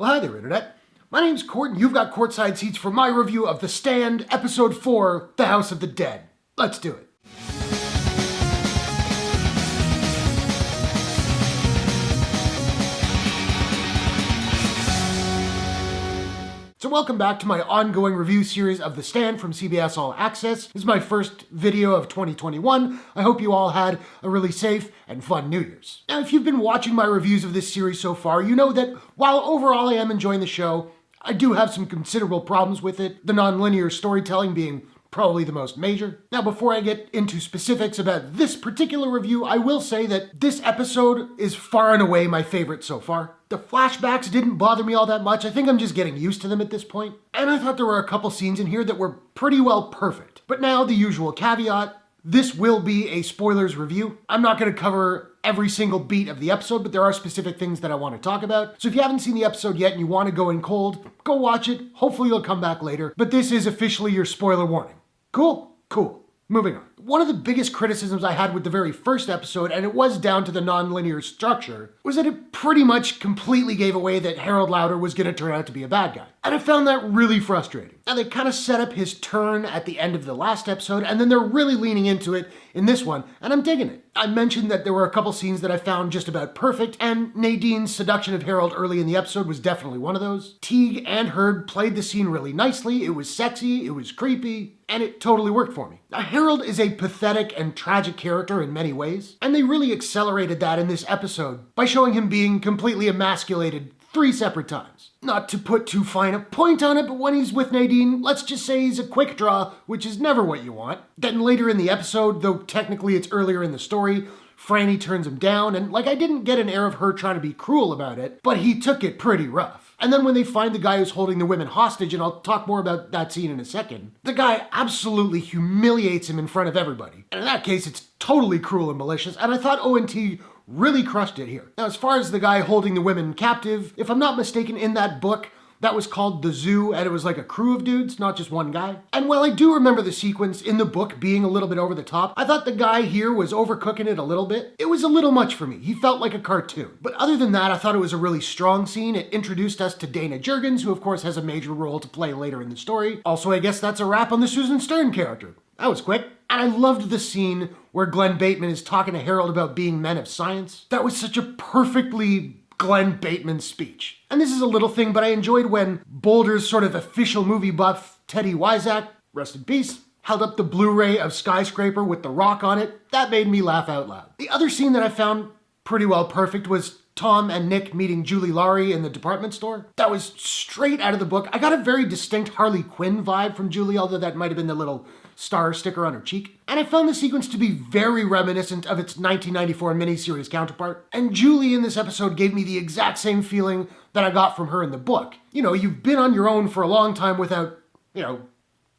Well, hi there, Internet. My name's Court, and you've got courtside seats for my review of The Stand, Episode 4, The House of the Dead. Let's do it. So welcome back to my ongoing review series of The Stand from CBS All Access. This is my first video of 2021. I hope you all had a really safe and fun New Year's. Now, if you've been watching my reviews of this series so far, you know that while overall I am enjoying the show, I do have some considerable problems with it, the non-linear storytelling being probably the most major. Now, before I get into specifics about this particular review, I will say that this episode is far and away my favorite so far. The flashbacks didn't bother me all that much. I think I'm just getting used to them at this point. And I thought there were a couple scenes in here that were pretty well perfect. But now, the usual caveat, this will be a spoilers review. I'm not going to cover every single beat of the episode, but there are specific things that I want to talk about. So if you haven't seen the episode yet and you want to go in cold, go watch it. Hopefully you'll come back later. But this is officially your spoiler warning. Cool? Cool. Moving on. One of the biggest criticisms I had with the very first episode, and it was down to the non-linear structure, was that it pretty much completely gave away that Harold Lauder was going to turn out to be a bad guy. And I found that really frustrating. Now, they kind of set up his turn at the end of the last episode, and then they're really leaning into it in this one, and I'm digging it. I mentioned that there were a couple scenes that I found just about perfect, and Nadine's seduction of Harold early in the episode was definitely one of those. Teague and Herb played the scene really nicely. It was sexy, it was creepy, and it totally worked for me. Now, Harold is a pathetic and tragic character in many ways, and they really accelerated that in this episode by showing him being completely emasculated 3 separate times. Not to put too fine a point on it, but when he's with Nadine, let's just say he's a quick draw, which is never what you want. Then later in the episode, though technically it's earlier in the story, Franny turns him down, and I didn't get an air of her trying to be cruel about it, but he took it pretty rough. And then when they find the guy who's holding the women hostage, and I'll talk more about that scene in a second, the guy absolutely humiliates him in front of everybody. And in that case, it's totally cruel and malicious, and I thought Owen really crushed it here. Now, as far as the guy holding the women captive, if I'm not mistaken, in that book, that was called The Zoo, and it was like a crew of dudes, not just one guy. And while I do remember the sequence in the book being a little bit over the top, I thought the guy here was overcooking it a little bit. It was a little much for me. He felt like a cartoon. But other than that, I thought it was a really strong scene. It introduced us to Dana Jurgens, who of course has a major role to play later in the story. Also, I guess that's a wrap on the Susan Stern character. That was quick. And I loved the scene where Glenn Bateman is talking to Harold about being men of science. That was such a perfectly Glenn Bateman speech. And this is a little thing, but I enjoyed when Boulder's sort of official movie buff, Teddy Wyzak, rest in peace, held up the Blu-ray of Skyscraper with The Rock on it. That made me laugh out loud. The other scene that I found pretty well perfect was Tom and Nick meeting Julie Laurie in the department store. That was straight out of the book. I got a very distinct Harley Quinn vibe from Julie, although that might have been the little star sticker on her cheek. And I found the sequence to be very reminiscent of its 1994 miniseries counterpart. And Julie in this episode gave me the exact same feeling that I got from her in the book. You know, you've been on your own for a long time without,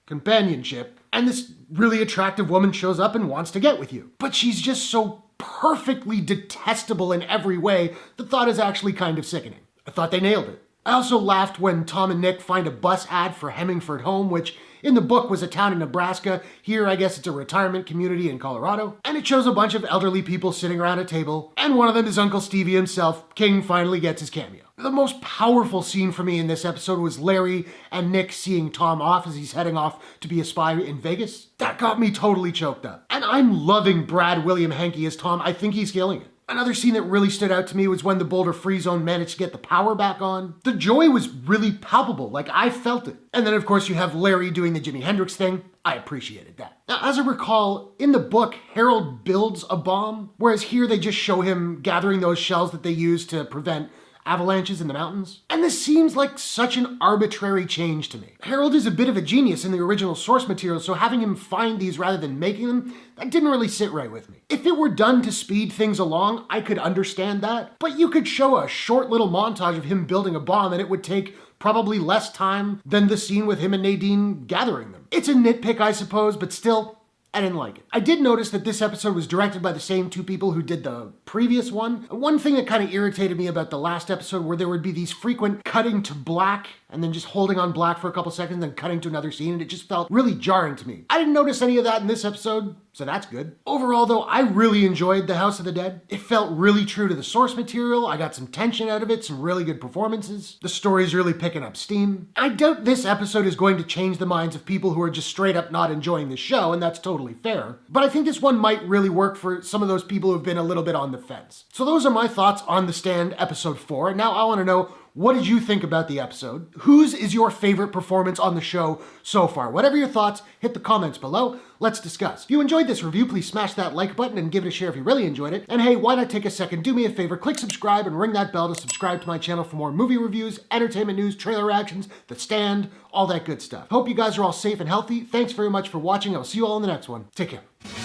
companionship, and this really attractive woman shows up and wants to get with you. But she's just so perfectly detestable in every way, the thought is actually kind of sickening. I thought they nailed it. I also laughed when Tom and Nick find a bus ad for Hemingford Home, which in the book was a town in Nebraska. Here, I guess it's a retirement community in Colorado. And it shows a bunch of elderly people sitting around a table, and one of them is Uncle Stevie himself. King finally gets his cameo. The most powerful scene for me in this episode was Larry and Nick seeing Tom off as he's heading off to be a spy in Vegas. That got me totally choked up. And I'm loving Brad William Henke as Tom. I think he's killing it. Another scene that really stood out to me was when the Boulder Free Zone managed to get the power back on. The joy was really palpable, I felt it. And then of course you have Larry doing the Jimi Hendrix thing. I appreciated that. Now, as I recall, in the book, Harold builds a bomb, whereas here they just show him gathering those shells that they use to prevent avalanches in the mountains. And this seems like such an arbitrary change to me. Harold is a bit of a genius in the original source material, so having him find these rather than making them, that didn't really sit right with me. If it were done to speed things along, I could understand that, but you could show a short little montage of him building a bomb and it would take probably less time than the scene with him and Nadine gathering them. It's a nitpick, I suppose, but still, I didn't like it. I did notice that this episode was directed by the same 2 people who did the previous one. One thing that kind of irritated me about the last episode where there would be these frequent cutting to black and then just holding on black for a couple seconds, then cutting to another scene, and it just felt really jarring to me. I didn't notice any of that in this episode. so that's good. Overall though, I really enjoyed The House of the Dead. It felt really true to the source material. I got some tension out of it, some really good performances. The story's really picking up steam. I doubt this episode is going to change the minds of people who are just straight up not enjoying the show, and that's totally fair. But I think this one might really work for some of those people who've been a little bit on the fence. So those are my thoughts on The Stand episode 4. And now I want to know, what did you think about the episode? Whose is your favorite performance on the show so far? Whatever your thoughts, hit the comments below. Let's discuss. If you enjoyed this review, please smash that like button and give it a share if you really enjoyed it. And hey, why not take a second, do me a favor, click subscribe and ring that bell to subscribe to my channel for more movie reviews, entertainment news, trailer reactions, The Stand, all that good stuff. Hope you guys are all safe and healthy. Thanks very much for watching. I'll see you all in the next one. Take care.